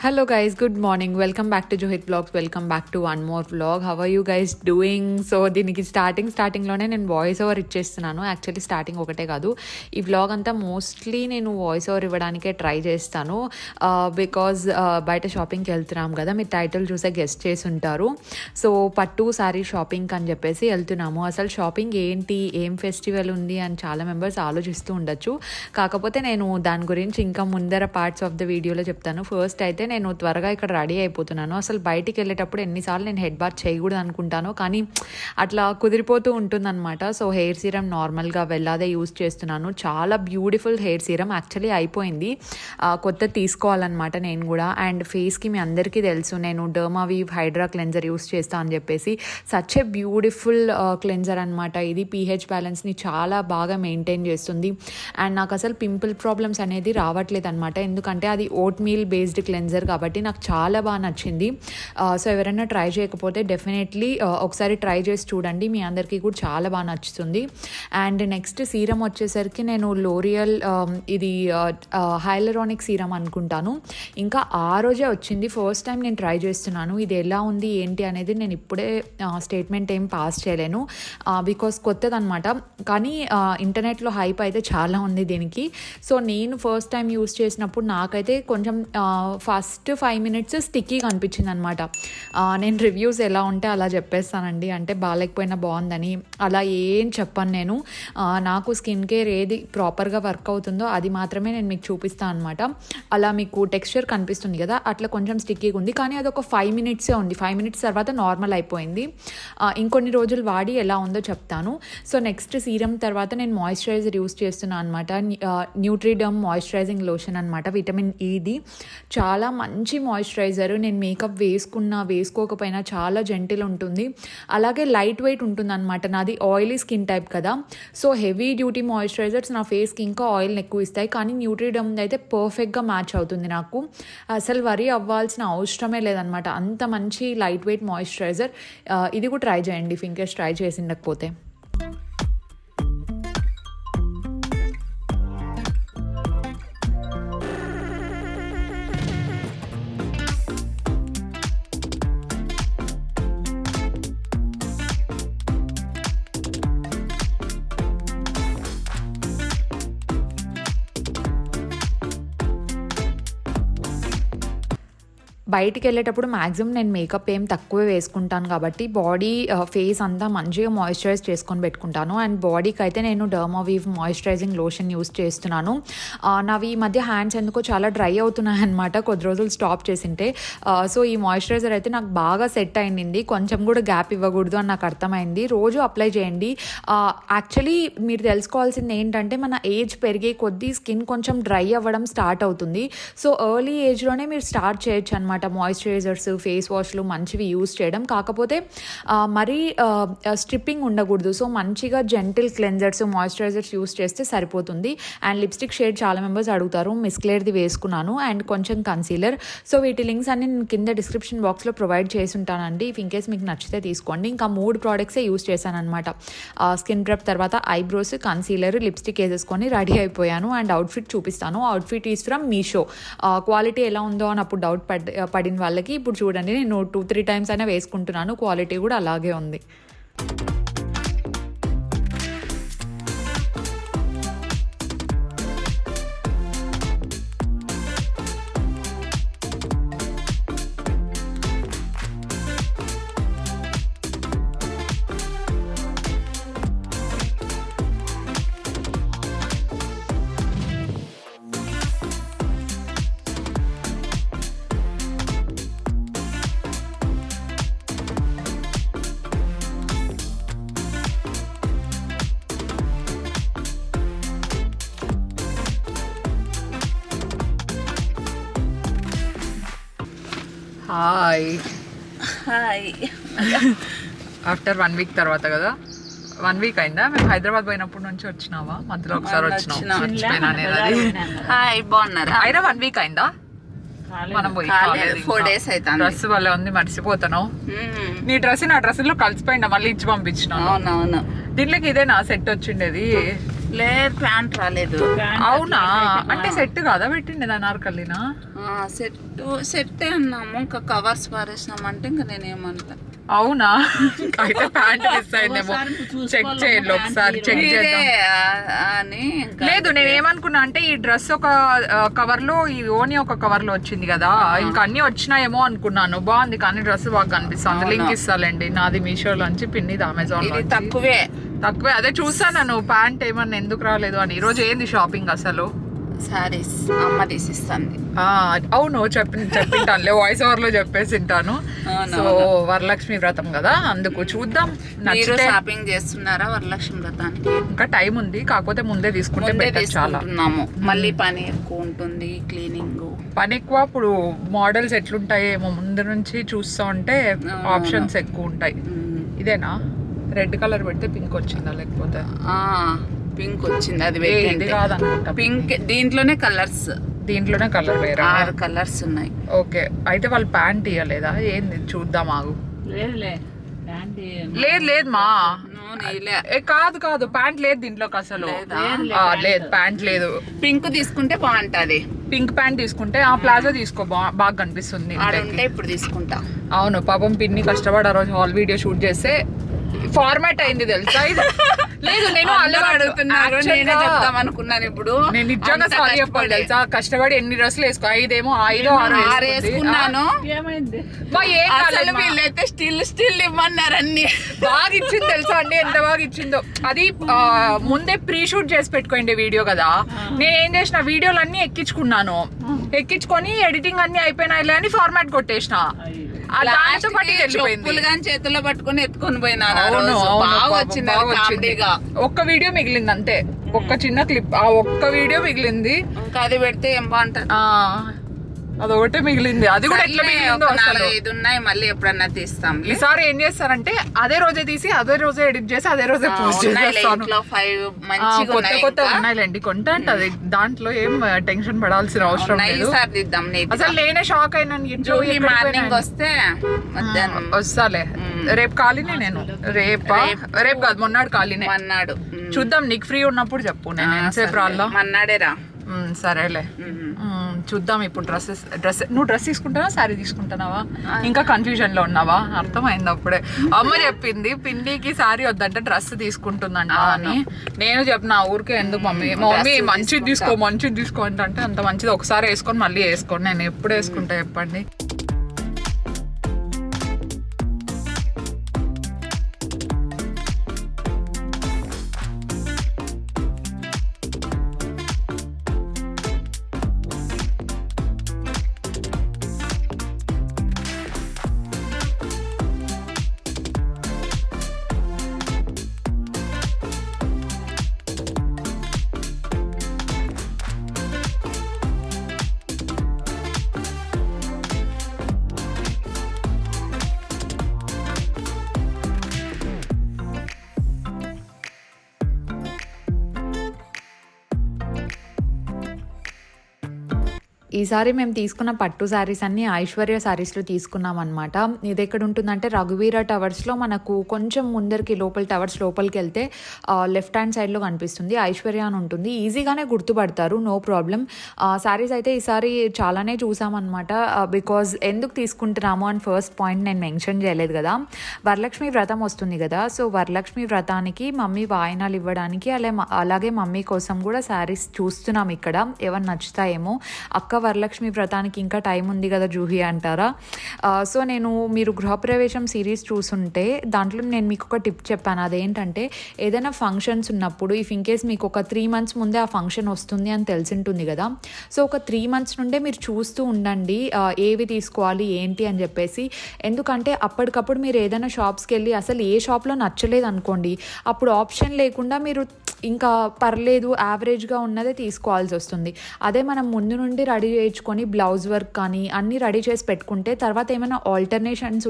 Hello guys, good morning. Welcome back to Johit Vlogs. Welcome back to one more vlog. How are you guys doing? So దీనికి స్టార్టింగ్లోనే నేను voice over ఇచ్చేస్తున్నాను. Actually starting ఒకటే కాదు, ఈ vlog అంతా mostly నేను వాయిస్ ఓవర్ ఇవ్వడానికే ట్రై చేస్తాను. బికాజ్ బయట షాపింగ్కి వెళ్తున్నాం కదా, మీరు టైటిల్ చూసే గెస్ట్ చేసి ఉంటారు. సో పట్టు సారీ షాపింగ్ అని చెప్పేసి వెళ్తున్నాము. అసలు షాపింగ్ ఏంటి, ఏం ఫెస్టివల్ ఉంది అని చాలా మెంబర్స్ ఆలోచిస్తూ ఉండొచ్చు. కాకపోతే నేను దాని గురించి ఇంకా ముందర పార్ట్స్ ఆఫ్ ద వీడియోలో చెప్తాను. ఫస్ట్ అయితే నేను త్వరగా ఇక్కడ రెడీ అయిపోతున్నాను. అసలు బయటికి వెళ్ళేటప్పుడు ఎన్నిసార్లు నేను హెడ్ బాత్ చేయకూడదు అనుకుంటాను, కానీ అట్లా కుదిరిపోతూ ఉంటుందన్నమాట. సో హెయిర్ సీరం నార్మల్గా వెళ్ళాదే యూజ్ చేస్తున్నాను. చాలా బ్యూటిఫుల్ హెయిర్ సీరం, యాక్చువల్లీ అయిపోయింది, కొత్త తీసుకోవాలన్నమాట నేను కూడా. అండ్ ఫేస్కి మీ అందరికీ తెలుసు నేను డర్మావీవ్ హైడ్రా క్లెన్జర్ యూస్ చేస్తాను అని చెప్పేసి. సచ్ ఏ బ్యూటిఫుల్ క్లెన్జర్ అనమాట ఇది. పీహెచ్ బ్యాలెన్స్ని చాలా బాగా మెయింటైన్ చేస్తుంది. అండ్ నాకు అసలు పింపుల్ ప్రాబ్లమ్స్ అనేది రావట్లేదు అనమాట, ఎందుకంటే అది ఓట్ మీల్ బేస్డ్ క్లెన్జర్ కాబట్టి నాకు చాలా బాగా నచ్చింది. సో ఎవరైనా ట్రై చేయకపోతే డెఫినెట్లీ ఒకసారి ట్రై చేసి చూడండి, మీ అందరికీ కూడా చాలా బాగా నచ్చుతుంది. అండ్ నెక్స్ట్ సీరం వచ్చేసరికి నేను లోరియల్ ఇది హైలరానిక్ సీరం అనుకుంటాను, ఇంకా ఆ రోజే వచ్చింది. ఫస్ట్ టైం నేను ట్రై చేస్తున్నాను. ఇది ఎలా ఉంది ఏంటి అనేది నేను ఇప్పుడే స్టేట్మెంట్ ఏం పాస్ చేయలేను, బికాస్ కొత్తదనమాట. కానీ ఇంటర్నెట్లో హైప్ అయితే చాలా ఉంది దీనికి. సో నేను ఫస్ట్ టైం యూస్ చేసినప్పుడు నాకైతే కొంచెం ఫస్ట్ 5 minutes స్టిక్కీగా అనిపించింది అనమాట. నేను రివ్యూస్ ఎలా ఉంటే అలా చెప్పేస్తానండి, అంటే బాగాలేకపోయినా బాగుందని అలా ఏం చెప్పను నేను. నాకు స్కిన్ కేర్ ఏది ప్రాపర్గా వర్క్ అవుతుందో అది మాత్రమే నేను మీకు చూపిస్తాను అనమాట. అలా మీకు టెక్స్చర్ కనిపిస్తుంది కదా, అట్లా కొంచెం స్టిక్కీగా ఉంది, కానీ అది ఒక 5 minutes ఉంది. 5 minutes తర్వాత నార్మల్ అయిపోయింది. ఇంకొన్ని రోజులు వాడి ఎలా ఉందో చెప్తాను. సో నెక్స్ట్ సీరం తర్వాత నేను మాయిశ్చరైజర్ యూస్ చేస్తున్నాను అనమాట. న్యూట్రిడమ్ మాయిశ్చరైజింగ్ లోషన్ అనమాట, విటమిన్ ఈది. చాలా మంచి మాయిశ్చరైజర్. నేను మేకప్ వేసుకోకపోయినా చాలా జెంటిల్ ఉంటుంది, అలాగే లైట్ వెయిట్ ఉంటుంది అనమాట. నాది ఆయిలీ స్కిన్ టైప్ కదా, సో హెవీ డ్యూటీ మాయిశ్చరైజర్స్ నా ఫేస్కి ఇంకా ఆయిల్ని ఎక్కువ ఇస్తాయి, కానీ న్యూట్రిడమ్ అయితే పర్ఫెక్ట్గా మ్యాచ్ అవుతుంది నాకు. అసలు వరీ అవ్వాల్సిన అవసరమే లేదనమాట, అంత మంచి లైట్ వెయిట్ మాయిశ్చరైజర్. ఇది కూడా ట్రై చేయండి ఇఫ్ ఇన్కేస్ ట్రై చేసి ఉండకపోతే. బయటికి వెళ్ళేటప్పుడు మ్యాక్సిమం నేను మేకప్ ఏం తక్కువే వేసుకుంటాను కాబట్టి బాడీ ఫేస్ అంతా మంచిగా మాయిశ్చరైజ్ చేసుకొని పెట్టుకుంటాను. అండ్ బాడీకి అయితే నేను డర్మావీవ్ మాయిశ్చరైజింగ్ లోషన్ యూస్ చేస్తున్నాను. నావి ఈ మధ్య హ్యాండ్స్ ఎందుకో చాలా డ్రై అవుతున్నాయి అనమాట, కొద్ది రోజులు స్టాప్ చేసింటే. సో ఈ మాయిశ్చరైజర్ అయితే నాకు బాగా సెట్ అయింది, కొంచెం కూడా గ్యాప్ ఇవ్వకూడదు అని నాకు అర్థమైంది. రోజు అప్లై చేయండి. యాక్చువల్లీ మీరు తెలుసుకోవాల్సింది ఏంటంటే మన ఏజ్ పెరిగే కొద్దీ స్కిన్ కొంచెం డ్రై అవ్వడం స్టార్ట్ అవుతుంది. సో ఎర్లీ ఏజ్లోనే మీరు స్టార్ట్ చేయొచ్చు అనమాట మాయిశ్చరైజర్స్, ఫేస్ వాష్లు మంచివి యూస్ చేయడం. కాకపోతే మరీ స్ట్రిప్పింగ్ ఉండకూడదు. సో మంచిగా జెంటిల్ క్లెన్జర్స్, మాయిశ్చరైజర్స్ యూస్ చేస్తే సరిపోతుంది. అండ్ లిప్స్టిక్ షేడ్ చాలా మెంబర్స్ అడుగుతారు, మిస్క్లేర్ది వేసుకున్నాను అండ్ కొంచెం కన్సీలర్. సో వీటి లింక్స్ అన్ని నేను కింద డిస్క్రిప్షన్ బాక్స్లో ప్రొవైడ్ చేసి ఉంటానండి, ఇఫ్ ఇన్కేస్ మీకు నచ్చితే తీసుకోండి. ఇంకా 3 ప్రోడక్ట్సే యూస్ చేశాను అనమాట. స్కిన్ ప్రెప్ తర్వాత ఐబ్రోస్, కన్సీలర్, లిప్స్టిక్ వేసేసుకొని రెడీ అయిపోయాను. అండ్ అవుట్ఫిట్ చూపిస్తాను. Outfit is from Meesho. Quality ఎలా ఉందో అని అప్పుడు డౌట్ పడిన వాళ్ళకి ఇప్పుడు చూడండి, నేను 2-3 times అయినా వేసుకుంటున్నాను, క్వాలిటీ కూడా అలాగే ఉంది. హాయ్. ఆఫ్టర్ 1 week తర్వాత కదా, 1 week అయిందా? మేము హైదరాబాద్ పోయినప్పటి నుంచి వచ్చినావా? మధ్యలో ఒకసారి వచ్చినాం. హాయ్, బాగున్నారా? అయినా 1 week అయిందా? మనం పోయి 4 days అయితే. డ్రెస్ వల్ల ఉంది, మర్చిపోతాను. నీ డ్రెస్ నా డ్రెస్ లో కలిసిపోయిందా, మళ్ళీ ఇచ్చి పంపించిన. అవునవును. దీంట్లోకి ఇదే నా సెట్ వచ్చిండేది. లేదు ప్యాంట్ రాలేదు. అవునా, అంటే సెట్ కాదా పెట్టిండేది అనార్కలినా? సెట్ అన్నాము, ఇంకా కవర్స్ పారేసినామంటే ఇంకా నేనేమంటా. అవునా, అయితే ప్యాంట్ మిస్ అయిందేమో, చెక్ చేయండి ఒకసారి, చెక్ చేద్దాం. అని ఇంకా లేదు నేను ఏమనుకున్నా అంటే ఈ డ్రెస్ ఒక కవర్ లో, ఈ ఓని ఒక కవర్ లో వచ్చింది కదా, ఇంకా అన్ని వచ్చినాయేమో అనుకున్నాను. బాగుంది కానీ డ్రెస్ బాగా కనిపిస్తుంది. లింక్ ఇస్తాలండి, నాది మీషోలోంచి, పిన్నిది అమెజాన్ ఇది తక్కువే. అదే చూసాను ప్యాంట్ ఏమన్నా ఎందుకు రాలేదు అని. ఈ రోజు ఏంది షాపింగ్ అసలు? సారీస్ అమ్మ తీసిస్తుంది. అవును చెప్పింటానులే, వాయిస్ ఓవర్ లో చెప్పేసింటాను. సో వరలక్ష్మి వ్రతం కదా, అందుకు చూద్దాం. మీరు షాపింగ్ చేస్తున్నారా వరలక్ష్మి వ్రతానికి? ఇంకా టైం ఉంది, కాకపోతే ముందే తీసుకుంటే బెటర్. చాలా మళ్ళీ పని ఎక్కువ ఉంటుంది, క్లీనింగ్ పని ఎక్కువ. ఇప్పుడు మోడల్స్ ఎట్లుంటాయేమో ముందు నుంచి చూస్తా ఉంటే ఆప్షన్స్ ఎక్కువ ఉంటాయి. ఇదేనా రెడ్ కలర్ పెడితే పింక్ వచ్చిందా, లేకపోతే పింక్ వచ్చింది? అది కాదనుకుంటా. పింక్ దీంట్లోనే కలర్ వేరే 6 కలర్స్ ఉన్నాయి. ఓకే, అయితే వాళ్ళు ప్యాంట్ ఇవ్వలేదా ఏంది? చూద్దాం ఆగు. లేదు మా కాదు ప్యాంట్ లేదు దీంట్లోకి అసలు. లేదు ప్యాంట్ లేదు. పింక్ తీసుకుంటే బాగుంటది. పింక్ ప్యాంట్ తీసుకుంటే ఆ ప్లాజో తీసుకో, బాగా కనిపిస్తుంది. ఇప్పుడు తీసుకుంటా. అవును పాపం పిన్ని కష్టపడి ఆ రోజు హాల్ వీడియో షూట్ చేస్తే ఫార్మాట్ అయింది తెలుసా ఇది. లేదు నేను అడుగుతున్నారు, నేనే చెప్తాం అనుకున్నాను. ఇప్పుడు నేను నిజంగా సారీ చెప్పాలి తెలుసా, కష్టపడి ఎన్ని డ్రెస్సులు వేసుకో, 5 6 వేసుకున్నాను. వీళ్ళైతే స్టిల్ ఇవ్వన్నారు అన్ని. బాగా ఇచ్చింది తెలుసా అండి, ఎంత బాగా ఇచ్చిందో. అది ముందే ప్రీ షూట్ చేసి పెట్టుకోండి వీడియో కదా. నేను ఏం చేసిన, వీడియోలు అన్ని ఎక్కించుకొని ఎడిటింగ్ అన్ని అయిపోయినాయి అని ఫార్మాట్ కొట్టేసిన. చేతుల్లో పట్టుకొని ఎత్తుకొని పోయినాను. ఒక్క వీడియో మిగిలింది అంతే, ఒక్క చిన్న క్లిప్, ఆ ఒక్క వీడియో మిగిలింది. ఇంకా అది పెడితే ఏం బాగుంటది. అదొకటే మిగిలింది, అది కూడా ఎట్లా మిగిలిందో. 4-5 ఉన్నాయి, మళ్ళీ ఎప్పుడన్నా తీస్తాం. ఈసారి ఏం చేస్తారంటే అదే రోజే తీసి అదే రోజే ఎడిట్ చేసి అదే రోజే పోస్ట్ చేస్తాను. కొత్త ఉన్నాయిలేండి కొంటెంట్, అది దాంట్లో ఏం టెన్షన్ పడాల్సిన అవసరం లేదు. అసలు నేనే షాక్ అయినాను. మార్నింగ్ వస్తే వస్తాలే, రేపు ఖాళీనే నేను. రేపు కాదు, మొన్నాడు ఖాళీనే. మన్నాడు చూద్దాం, నీకు ఫ్రీ ఉన్నప్పుడు చెప్పు, నేను ఎంతసేపు రాళ్ళ. మన్నాడేరా. సరేలే చూద్దాం. ఇప్పుడు నువ్వు డ్రెస్ తీసుకుంటావా శారీ తీసుకుంటున్నావా? ఇంకా కన్ఫ్యూజన్ లో ఉన్నావా? అర్థమైంది అప్పుడే. అమ్మ చెప్పింది పిన్నికి శారీ వద్దంటే డ్రెస్ తీసుకుంటుందంట అని. నేను చెప్పిన ఊరికే ఎందుకు మమ్మీ మంచిది తీసుకో అంటే, అంత మంచిది ఒకసారి వేసుకొని మళ్ళీ వేసుకోండి. నేను ఎప్పుడు వేసుకుంటా చెప్పండి. ఈసారి మేము తీసుకున్న పట్టు శారీస్ అన్ని ఐశ్వర్య శారీస్లో తీసుకున్నాం అనమాట. ఇది ఎక్కడ ఉంటుందంటే రఘువీర టవర్స్లో, మనకు కొంచెం ముందరికి టవర్స్ లోపలికి వెళ్తే లెఫ్ట్ హ్యాండ్ సైడ్లో కనిపిస్తుంది, ఐశ్వర్య అని ఉంటుంది. ఈజీగానే గుర్తుపడతారు, నో ప్రాబ్లం. శారీస్ అయితే ఈసారి చాలానే చూసామన్నమాట. బికాజ్ ఎందుకు తీసుకుంటున్నాము అని ఫస్ట్ పాయింట్ నేను మెన్షన్ చేయలేదు కదా. వరలక్ష్మి వ్రతం వస్తుంది కదా, సో వరలక్ష్మి వ్రతానికి మమ్మీ వాయినాలు ఇవ్వడానికి అలాగే మమ్మీ కోసం కూడా శారీస్ చూస్తున్నాం ఇక్కడ, ఎవరు నచ్చుతాయేమో. అక్క వరలక్ష్మి వ్రతానికి ఇంకా టైం ఉంది కదా జూహి అంటారా? సో మీరు గృహప్రవేశం సిరీస్ చూసుంటే దాంట్లో నేను మీకు ఒక టిప్ చెప్పాను. అదేంటంటే ఏదైనా ఫంక్షన్స్ ఉన్నప్పుడు ఇన్ కేస్ మీకు ఒక 3 months ముందే ఆ ఫంక్షన్ వస్తుంది అని తెలిసింటుంది కదా, సో ఒక 3 months నుండే మీరు చూస్తూ ఉండండి ఏవి తీసుకోవాలి ఏంటి అని చెప్పేసి. ఎందుకంటే అప్పటికప్పుడు మీరు ఏదైనా షాప్స్కి వెళ్ళి అసలు ఏ షాప్లో నచ్చలేదు అనుకోండి, అప్పుడు ఆప్షన్ లేకుండా మీరు ఇంకా పర్లేదు యావరేజ్గా ఉన్నదే తీసుకోవాల్సి వస్తుంది. అదే మనం ముందు నుండి రెడీ రెడీ చేయించుకొని బ్లౌజ్ వర్క్ కానీ అన్నీ రెడీ చేసి పెట్టుకుంటే తర్వాత ఏమైనా ఆల్టరేషన్స్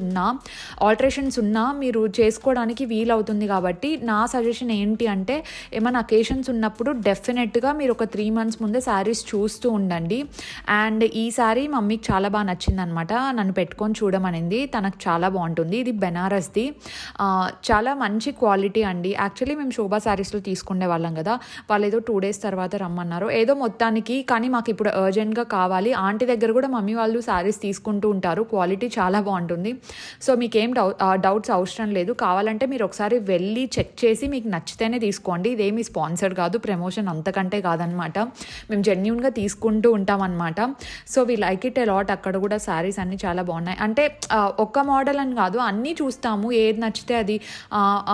ఉన్నా మీరు చేసుకోవడానికి వీలవుతుంది. కాబట్టి నా సజెషన్ ఏంటి అంటే ఏమైనా అకేషన్స్ ఉన్నప్పుడు డెఫినెట్గా మీరు ఒక 3 months ముందే శారీస్ చూస్తూ ఉండండి. అండ్ ఈ శారీ మమ్మీకి చాలా బాగా నచ్చింది అనమాట, నన్ను పెట్టుకొని చూడమనింది. తనకు చాలా బాగుంటుంది. ఇది బెనారస్ది, చాలా మంచి క్వాలిటీ అండి. యాక్చువల్లీ మేము శోభా శారీస్లో తీసుకునే వాళ్ళం కదా, వాళ్ళు ఏదో 2 days తర్వాత రమ్మన్నారు ఏదో మొత్తానికి. కానీ మాకు ఇప్పుడు అర్జెంట్గా కావాలి. ఆంటీ దగ్గర కూడా మమ్మీ వాళ్ళు శారీస్ తీసుకుంటూ ఉంటారు, క్వాలిటీ చాలా బాగుంటుంది. సో మీకేం డౌట్స్ అవసరం లేదు. కావాలంటే మీరు ఒకసారి వెళ్ళి చెక్ చేసి మీకు నచ్చితేనే తీసుకోండి. ఇదేమి స్పాన్సర్డ్ కాదు, ప్రమోషన్ అంతకంటే కాదనమాట. మేము జెన్యూన్గా తీసుకుంటూ ఉంటామన్నమాట. So we like it a lot. అక్కడ కూడా శారీస్ అన్నీ చాలా బాగున్నాయి. అంటే ఒక్క మోడల్ అని కాదు, అన్నీ చూస్తాము, ఏది నచ్చితే అది.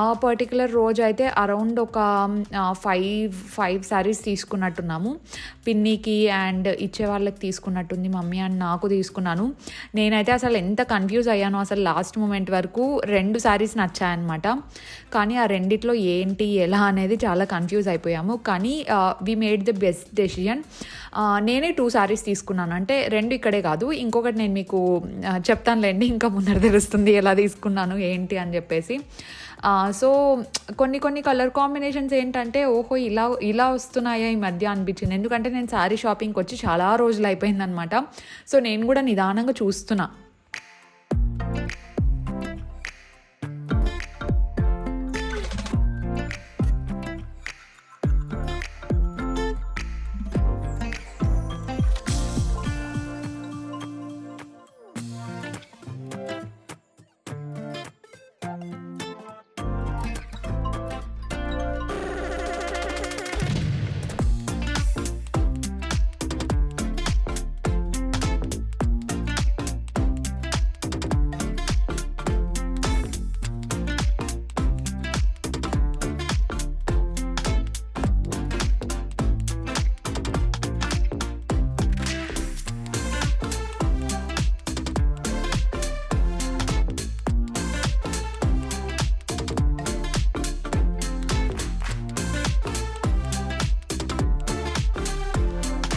ఆ పర్టికులర్ రోజు అయితే అరౌండ్ ఒక 5 శారీస్ తీసుకున్నట్టున్నాము. పిన్నికి అండ్ ఇచ్చే వాళ్ళకి తీసుకున్నట్టుంది, మమ్మీ అండ్ నాకు తీసుకున్నాను. నేనైతే అసలు ఎంత కన్ఫ్యూజ్ అయ్యానో అసలు లాస్ట్ మూమెంట్ వరకు. 2 శారీస్ నచ్చాయన్నమాట, కానీ ఆ రెండిట్లో ఏంటి ఎలా అనేది చాలా కన్ఫ్యూజ్ అయిపోయాము. కానీ we made the best decision. నేనే 2 శారీస్ తీసుకున్నాను. అంటే 2 ఇక్కడే కాదు, ఇంకొకటి నేను మీకు చెప్తానులేండి, ఇంకా ముందర తెలుస్తుంది ఎలా తీసుకున్నాను ఏంటి అని చెప్పేసి. సో కొన్ని కలర్ కాంబినేషన్స్ ఏంటంటే ఓహో ఇలా వస్తున్నాయా ఈ మధ్య అనిపించింది. ఎందుకంటే నేను శారీ షాపింగ్కి వచ్చి చాలా రోజులు అయిపోయిందనమాట. సో నేను కూడా నిదానంగా చూస్తున్నా.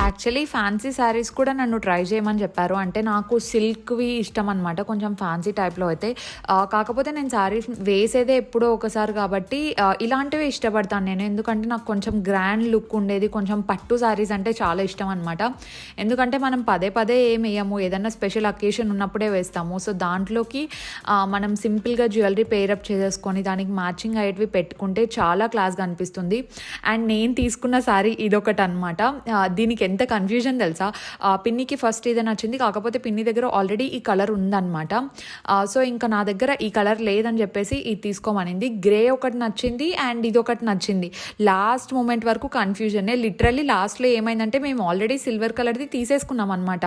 యాక్చువల్లీ ఫ్యాన్సీ శారీస్ కూడా నన్ను ట్రై చేయమని చెప్పారు. అంటే నాకు సిల్క్వి ఇష్టం అనమాట, కొంచెం ఫ్యాన్సీ టైప్లో అయితే. కాకపోతే నేను శారీస్ వేసేదే ఎప్పుడో ఒకసారి కాబట్టి ఇలాంటివి ఇష్టపడతాను నేను. ఎందుకంటే నాకు కొంచెం గ్రాండ్ లుక్ ఉండేది, కొంచెం పట్టు శారీస్ అంటే చాలా ఇష్టం అనమాట. ఎందుకంటే మనం పదే ఏం వేయము, ఏదన్నా స్పెషల్ అకేషన్ ఉన్నప్పుడే వేస్తాము. సో దాంట్లోకి మనం సింపుల్గా జ్యువెలరీ పేరప్ చేసేసుకొని దానికి మ్యాచింగ్ అయ్యేటివి పెట్టుకుంటే చాలా క్లాస్గా అనిపిస్తుంది. అండ్ నేను తీసుకున్న శారీ ఇదొకటి అనమాట. దీనికి ఎంత కన్ఫ్యూజన్ తెలుసా, పిన్నికి ఫస్ట్ ఇదే నచ్చింది, కాకపోతే పిన్ని దగ్గర ఆల్రెడీ ఈ కలర్ ఉందన్నమాట. సో ఇంకా నా దగ్గర ఈ కలర్ లేదని చెప్పేసి ఇది తీసుకోమనింది. గ్రే ఒకటి నచ్చింది అండ్ ఇది ఒకటి నచ్చింది. లాస్ట్ మూమెంట్ వరకు కన్ఫ్యూజనే. లిటరల్లీ లాస్ట్లో ఏమైందంటే మేము ఆల్రెడీ సిల్వర్ కలర్ది తీసేసుకున్నాం అనమాట.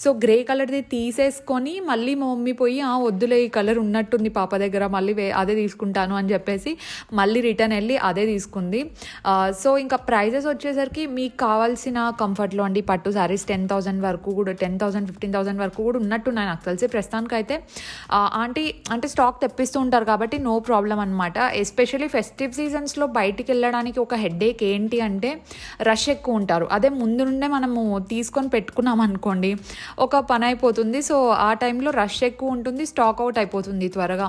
సో గ్రే కలర్ది తీసేసుకొని మళ్ళీ మా మమ్మీ పోయి వద్దులే ఈ కలర్ ఉన్నట్టుంది పాప దగ్గర, మళ్ళీ అదే తీసుకుంటాను అని చెప్పేసి మళ్ళీ రిటర్న్ వెళ్ళి అదే తీసుకుంది. సో ఇంకా ప్రైజెస్ వచ్చేసరికి మీకు కావాల్సిన కంఫర్ట్లో అండి పట్టు శారీస్ 10,000 వరకు కూడా, 10,000 15,000 వరకు కూడా ఉన్నట్టున్నాయి నాకు తెలిసి ప్రస్తుతానికైతే. ఆంటీ అంటే స్టాక్ తెప్పిస్తూ ఉంటారు కాబట్టి నో ప్రాబ్లం అనమాట. ఎస్పెషల్లీ ఫెస్టివ్ సీజన్స్లో బయటికి వెళ్ళడానికి ఒక హెడేక్ ఏంటి అంటే రష్ ఎక్కువ ఉంటారు. అదే ముందు నుండే మనము తీసుకొని పెట్టుకున్నాం అనుకోండి ఒక పని అయిపోతుంది. సో ఆ టైంలో రష్ ఎక్కువ ఉంటుంది, స్టాక్ అవుట్ అయిపోతుంది త్వరగా.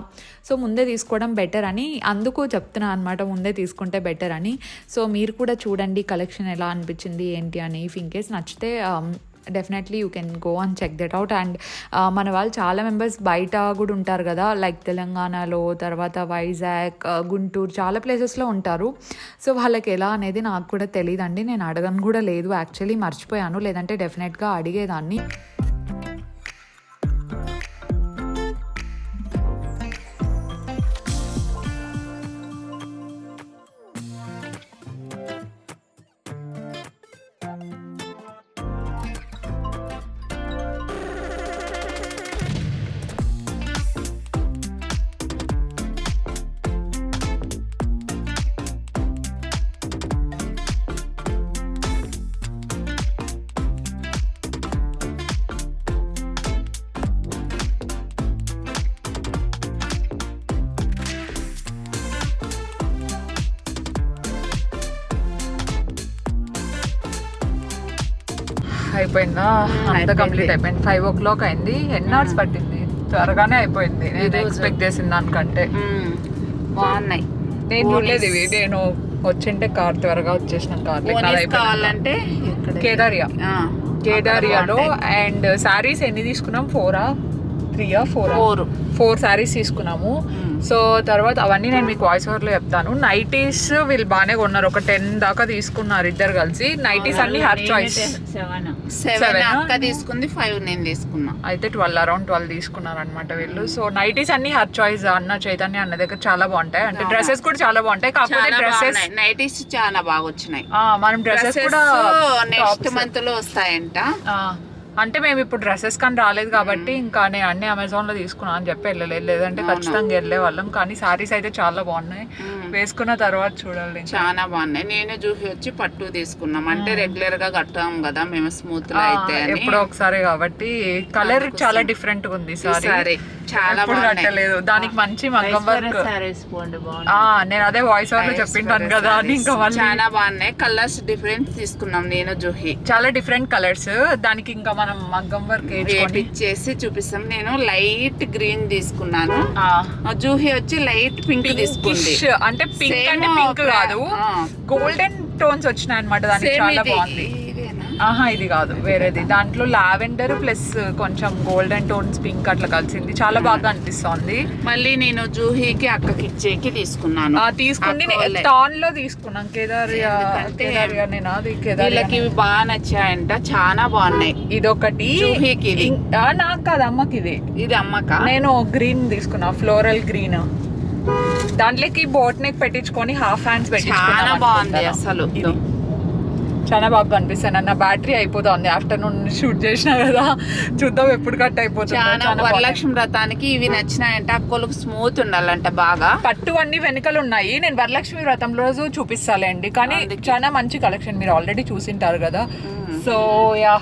సో ముందే తీసుకోవడం బెటర్ అని అందుకు చెప్తున్నాను అనమాట, ముందే తీసుకుంటే బెటర్ అని. సో మీరు కూడా చూడండి కలెక్షన్ ఎలా అనిపించింది ఏంటి అని. ఇఫ్ ఇన్ కేస్ నచ్చితే definitely you can go and check that out. And మన వాళ్ళు చాలా మెంబర్స్ బయట కూడా ఉంటారు కదా, లైక్ తెలంగాణలో, తర్వాత వైజాగ్, గుంటూరు, చాలా ప్లేసెస్లో ఉంటారు. సో వాళ్ళకి ఎలా అనేది నాకు కూడా తెలియదండి, నేను అడగను కూడా లేదు యాక్చువల్లీ, మర్చిపోయాను, లేదంటే డెఫినెట్గా అడిగేదాన్ని. అయిపోయిందా? అంతా అయిపోయింది. కంప్లీట్ అయిపోయింది. 5 o'clock అయింది. ఎన్ని అవర్స్ పట్టింది? త్వరగానే అయిపోయింది. నేను ఎక్స్పెక్ట్ చేసిన దానికంటే. బాగున్నాయి. నేను చూడలేదు ఇవి. నేను వచ్చింటే కార్ త్వరగా వచ్చేసిన కార్ కావాలంటే కేదారియాలో. అండ్ శారీస్ ఎన్ని తీసుకున్నాం? 4 శారీస్ తీసుకున్నాము. సో తర్వాత అవన్నీ నేను మీకు వాయిస్ ఓవర్ లో చెప్తాను. నైటీస్ వీళ్ళు బాగానే కొన్నారు. ఒక 10 దాకా తీసుకున్నారు ఇద్దరు కలిసి. నైటీస్ అన్ని హర్ చాయిస్. 7 అక్క తీసుకుంది, 5 నేను తీసుకున్నా. అయితే 12 తీసుకున్నారు అనమాట వీళ్ళు. సో నైటీస్ అన్ని హర్ చాయిస్. అన్న చైతన్య అన్న దగ్గర చాలా బాగుంటాయి. అంటే డ్రెస్సెస్ కూడా చాలా బాగుంటాయి. కాకపోతే డ్రెస్సెస్ నైటీస్ చాలా బాగా వచ్చినాయి. మనం డ్రెస్సెస్ కూడా నెక్స్ట్ మంత్ లో వస్తాయంట. అంటే మేము ఇప్పుడు డ్రెస్సెస్ కానీ రాలేదు కాబట్టి ఇంకా నేను అన్ని అమెజాన్ లో తీసుకున్నా అని చెప్పి వెళ్ళలేదు. లేదంటే ఖచ్చితంగా వెళ్ళే వాళ్ళం. కానీ సారీస్ అయితే చాలా బాగున్నాయి. వేసుకున్న తర్వాత చూడాలి. చాలా బాగున్నాయి. నేను జూహి వచ్చి పట్టు తీసుకున్నాం. అంటే రెగ్యులర్ గా కట్టాం కదా మేము, స్మూత్ లో అయితే ఎప్పుడో ఒకసారి కాబట్టి. కలర్ చాలా డిఫరెంట్ గా ఉంది సారీ. చాలా కట్టలేదు. దానికి మంచి మగ్గం వర్క్. నేను అదే వాయిస్ ఓవర్ లో చెప్పింటాను కదా అని. ఇంకా చాలా బాగున్నాయి. కలర్స్ డిఫరెంట్ తీసుకున్నాం నేను జూహి. చాలా డిఫరెంట్ కలర్స్. దానికి ఇంకా మనం మగ్గం వర్క్ చేసి చూపిస్తాం. నేను లైట్ గ్రీన్ తీసుకున్నాను. జూహి వచ్చి లైట్ పింక్ తీసుకుంది. అంటే పింక్ అంటే పింక్ కాదు, గోల్డెన్ టోన్స్ వచ్చినాయి అనమాట. దానికి చాలా బాగుంది. ఇది కాదు, వేరేది. దాంట్లో లావెండర్ ప్లస్ కొంచెం గోల్డెన్ టోన్స్ పింక్ అట్లా కలిసింది. చాలా బాగా అనిపిస్తుంది. మళ్ళీ నేను జూహీకి అక్కకి ఇచ్చేకి తీసుకున్నాను. తీసుకుంది టాన్ లో తీసుకున్నాం. కేదారియా వీళ్ళకి బాగా నచ్చాయంట, చాలా బాగున్నాయి. ఇదొకటి జూహీకి. నాకు కాదు, అమ్మకి ఇది. ఇది అమ్మక. నేను గ్రీన్ తీసుకున్నా, ఫ్లోరల్ గ్రీన్. దాంట్లోకి బోట్ నెక్ పెట్టించుకొని హాఫ్ హ్యాండ్స్ చాలా బాగుంది. అసలు చాలా బాగా కనిపిస్తాను. నా బ్యాటరీ అయిపోతుంది. ఆఫ్టర్నూన్ షూట్ చేసినా కదా, చూద్దాం ఎప్పుడు కట్ అయిపోతుంది. వరలక్ష్మి వ్రతానికి ఇవి నచ్చినాయంట. అక్కలకు స్మూత్ ఉండాలంట బాగా. పట్టు అన్ని వెనుకలు ఉన్నాయి. నేను వరలక్ష్మి వ్రతం రోజు చూపిస్తాలేండి. కానీ చాలా మంచి కలెక్షన్, మీరు ఆల్రెడీ చూసింటారు కదా. సో యా,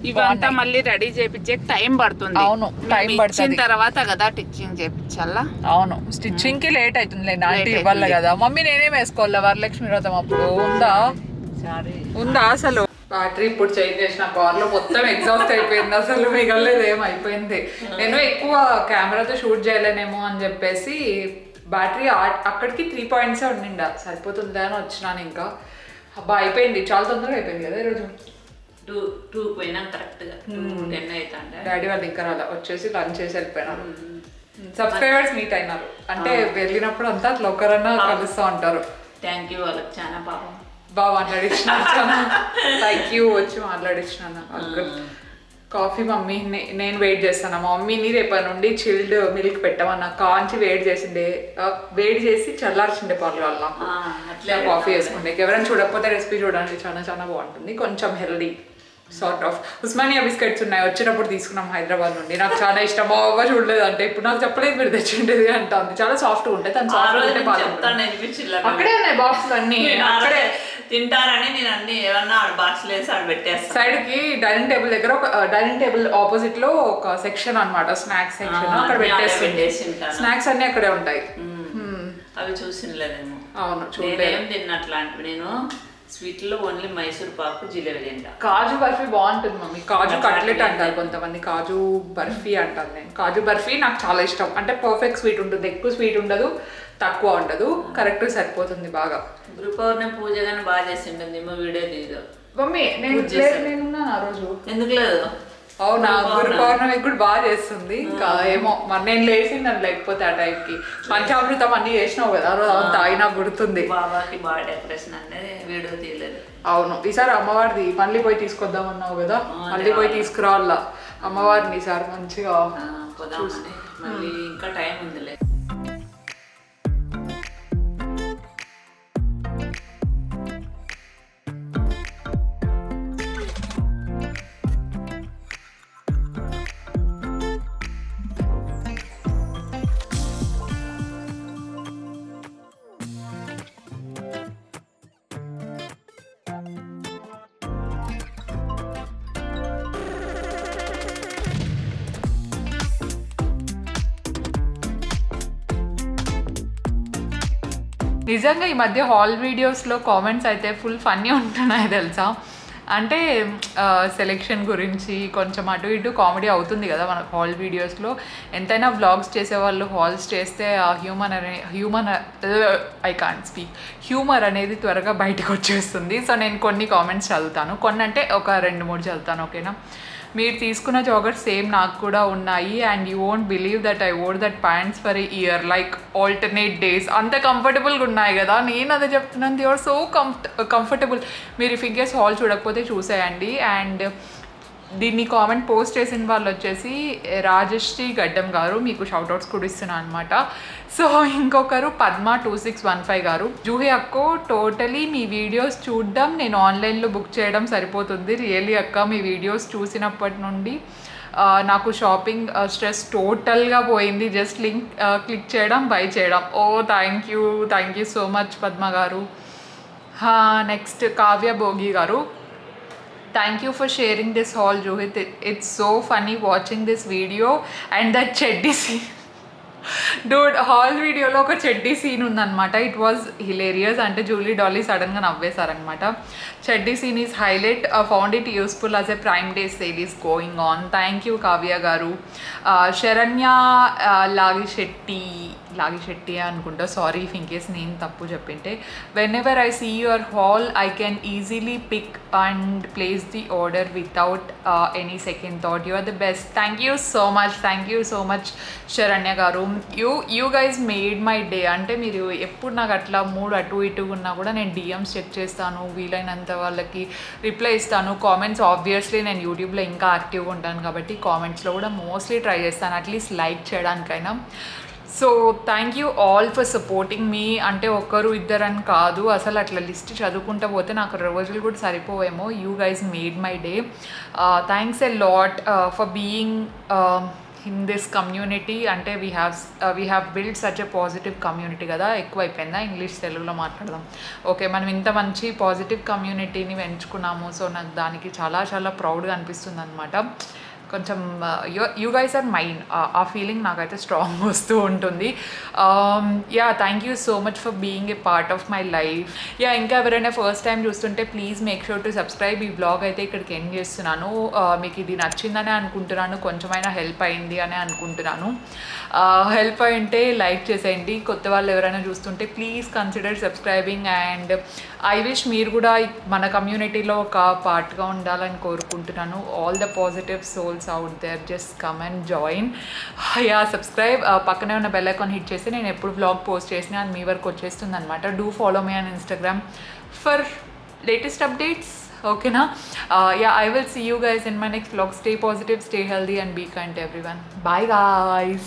ఇవంతా మళ్ళీ రెడీ చేయించే టైం పడుతుంది. అవును, టైం పడుతుంది. తర్వాత కదా స్టిచ్చింగ్ చేయించాలా. అవును, స్టిచ్చింగ్ కి లేట్ అవుతుంది. నైట్ ఇవ్వాలి కదా. మమ్మీ నేనేం వేసుకోవాలా వరలక్ష్మి వ్రతం అప్పుడు? ఉందా అసలు? బ్యాటరీ ఇప్పుడు చేంజ్ చేసిన కార్ లో మొత్తం ఎగ్జాస్ట్ అయిపోయింది. అసలు మిగలేదు, ఏమైపోయింది. నేను ఎక్కువ కెమెరాతో షూట్ చేయలేనేమో అని చెప్పేసి బ్యాటరీ అక్కడికి 3 points ఉండిండా, సరిపోతుందా అని వచ్చినాను. ఇంకా అబ్బా అయిపోయింది, చాలా తొందరగా అయిపోయింది కదా ఈరోజు. 2 పోయినా కరెక్ట్ గా 10 అవుతాండే. డాడీ వాళ్ళు ఇంకా అలా వచ్చేసి లంచ్ చేసి వెళ్ళిపోయినారు. సబ్స్క్రైబర్స్ మీట్ అయినారు. అంటే వెళ్ళినప్పుడు అంతా అట్లా ఒకరన్నా కలుస్తూ ఉంటారు. థ్యాంక్ యూ వాళ్ళకి, చాలా పాపం బాగా మాట్లాడించిన. థ్యాంక్ యూ, వచ్చి మాట్లాడించిన. కాఫీ మమ్మీ నేను వెయిట్ చేస్తాను. మా మమ్మీని రేపటి నుండి చిల్డ్ మిల్క్ పెట్టమన్నా. కాంచి వేడి చేసిండే, వేడి చేసి చల్లార్చిండే పాలు వల్ల అట్లా కాఫీ వేసుకుంటే. ఎవరైనా చూడకపోతే రెసిపీ చూడండి, చాలా చాలా బాగుంటుంది. కొంచెం healthy sort of. Osmania biscuits ఉన్నాయి, వచ్చినప్పుడు తీసుకున్నాం హైదరాబాద్ నుండి. నాకు చాలా ఇష్టం. మా అవ్వ చూడలేదు, అంటే ఇప్పుడు నాకు చెప్పలేదు మీరు తెచ్చిండేది అంటుంది. చాలా సాఫ్ట్ ఉంటాయి. తను సాఫ్ట్ ఉంటే అక్కడే ఉన్నాయి బాక్స్ అన్ని. అక్కడే తింటారని నేను అన్ని ఏమన్నా బాక్స్ వేసి ఆడ పెట్టేస్తాను. సైడ్ కి డైనింగ్ టేబుల్ దగ్గర ఒక డైనింగ్ టేబుల్ ఆపోజిట్ లో ఒక సెక్షన్ అన్నమాట, స్నాక్స్ సెక్షన్. అక్కడ పెట్టేసి స్నాక్స్ అన్ని అక్కడే ఉంటాయి. అవి చూసినలేదేమో. అవును, చూడలేదు. తిన్నట్లాంటివి నేను స్వీట్ లో ఓన్లీ మైసూర్ పాకు, జిలేబీ తింటా. కాజు బర్ఫీ బాగుంటుంది మమ్మీ. కాజు కట్లెట్ అంటారు కొంతమంది, కాజు బర్ఫీ అంటారు. నేను కాజు బర్ఫీ నాకు చాలా ఇష్టం. అంటే పర్ఫెక్ట్ స్వీట్ ఉంటుంది, ఎక్కువ స్వీట్ ఉండదు, తక్కువ ఉండదు, కరెక్ట్ సరిపోతుంది బాగా. గురు పౌర్ణమి పూజ కానీ బాగా చేసింటుంది. ఏమో వీడియో తీయదు మమ్మీ. నేనున్నాను ఆ రోజు. ఎందుకు లేదు? అవునా, గురు పౌర్ణమి కూడా బాగా చేస్తుంది. ఇంకా ఏమో మరి నేను లేచిందని, లేకపోతే ఆ టైంకి పంచామృతం అన్ని చేసినావు కదా ఆ రోజు. అంత అయినా గుర్తుంది. బాబాకి బాగా డెకరేషన్ అనేది వీడియో తీయలేదు. అవును, ఈసారి అమ్మవారిది మళ్ళీ పోయి తీసుకొద్దాం అన్నావు కదా, మళ్ళీ పోయి తీసుకురావాల అమ్మవారిని ఈసారి మంచిగా. మళ్ళీ ఇంకా టైం ఉందిలే. నిజంగా ఈ మధ్య హాల్ వీడియోస్లో కామెంట్స్ అయితే ఫుల్ ఫన్నీ ఉంటున్నాయి తెలుసా. అంటే సెలెక్షన్ గురించి కొంచెం అటు ఇటు కామెడీ అవుతుంది కదా మన హాల్ వీడియోస్లో. ఎంతైనా వ్లాగ్స్ చేసేవాళ్ళు హాల్స్ చేస్తే ఆ ఐ కాంట్ స్పీక్ హ్యూమర్ అనేది త్వరగా బయటకు వచ్చేస్తుంది. సో నేను కొన్ని కామెంట్స్ చదువుతాను, కొన్ని అంటే ఒక 2-3 చదువుతాను, ఓకేనా. మీరు తీసుకున్న జాగర్స్ సేమ్ నాకు కూడా ఉన్నాయి and you won't believe that I wore that pants for a year like alternate days. అంత కంఫర్టబుల్గా ఉన్నాయి కదా, నేను అదే చెప్తున్నాను. They are so comfortable. మీరు ఇఫ్ ఇన్కేస్ హాల్ చూడకపోతే చూసేయండి. అండ్ దీన్ని కామెంట్ పోస్ట్ చేసిన వాళ్ళు వచ్చేసి రాజశ్రీ గడ్డం గారు, మీకు షౌట్అవుట్స్ కూడా ఇస్తున్నాను అనమాట. సో ఇంకొకరు పద్మ 2615 గారు, జూహి అక్కో టోటలీ మీ వీడియోస్ చూడడం నేను ఆన్లైన్లో బుక్ చేయడం సరిపోతుంది. రియల్లీ అక్క మీ వీడియోస్ చూసినప్పటి నుండి నాకు షాపింగ్ స్ట్రెస్ టోటల్గా పోయింది. జస్ట్ లింక్ క్లిక్ చేయడం, బై చేయడం. Oh thank you so much Padma గారు. నెక్స్ట్ కావ్య భోగి గారు, thank you for sharing this haul, Johit. It's so funny watching this video and that cheddi scene. Dude haul వీడియోలో ఒక చెడ్డీ scene ఉందన్నమాట. It was hilarious. అంటే Julie Dolly సడన్గా నవ్వేశారనమాట. చెడ్డీ scene is highlight. Found it useful as a Prime Day sale is going on. Thank you Kavya గారు. శరణ్య లాగిశెట్టి అనుకుంటా, సారీ ఇఫ్ ఇన్ కేస్ నేను తప్పు చెప్పింటే. Whenever I see your haul I can easily pick and place the order without any second thought. You are the best. Thank you so much Sharanya గారు. You guys made my day. అంటే మీరు ఎప్పుడు నాకు అట్లా మూడు అటు ఇటు ఉన్నా కూడా నేను డిఎమ్స్ చెక్ చేస్తాను, వీలైనంత వాళ్ళకి రిప్లై ఇస్తాను. కామెంట్స్ ఆబ్వియస్లీ నేను యూట్యూబ్లో ఇంకా యాక్టివ్గా ఉంటాను కాబట్టి కామెంట్స్లో కూడా మోస్ట్లీ ట్రై చేస్తాను, అట్లీస్ట్ లైక్ చేయడానికైనా. So thank you all for supporting me. అంటే ఒక్కరు ఇద్దరని కాదు, అసలు అట్లా లిస్ట్ చదువుకుంటూ పోతే నాకు రోజులు కూడా సరిపోవేమో. You guys made my day. Thanks a lot for being in this community. అంటే we have built such a positive community కదా. ఎక్కువ అయిపోయిందా ఇంగ్లీష్ తెలుగులో మాట్లాడదాం. ఓకే, మనం ఇంత మంచి పాజిటివ్ కమ్యూనిటీని పెంచుకున్నాము. సో నాకు దానికి చాలా చాలా ప్రౌడ్గా అనిపిస్తుంది అనమాట. కొంచెం యూ గైస్ ఆర్ మైన్, ఆ ఫీలింగ్ నాకైతే స్ట్రాంగ్ వస్తూ ఉంటుంది. Thank you so much for being a part of my life. ఇంకా ఎవరైనా ఫస్ట్ టైం చూస్తుంటే please make sure to subscribe. ఈ బ్లాగ్ అయితే ఇక్కడికి ఎండ్ చేస్తున్నాను. మీకు ఇది నచ్చిందనే అనుకుంటున్నాను, కొంచెమైనా హెల్ప్ అయింది అని అనుకుంటున్నాను. హెల్ప్ అయింటే లైక్ చేసేయండి. కొత్త వాళ్ళు ఎవరైనా చూస్తుంటే please consider subscribing. And I wish మీరు కూడా మన కమ్యూనిటీలో ఒక పార్ట్గా ఉండాలని కోరుకుంటున్నాను. All the positive souls out there, just come and join. Subscribe. పక్కనే ఉన్న బెల్ ఐకాన్ హిట్ చేసి నేను ఎప్పుడు వ్లాగ్ పోస్ట్ చేసినా అది మీ వరకు వచ్చేస్తుంది అనమాట. Do follow me on Instagram for latest updates. ఓకేనా? I will see you guys in my next vlog. Stay positive, stay healthy and be kind to everyone. Bye guys.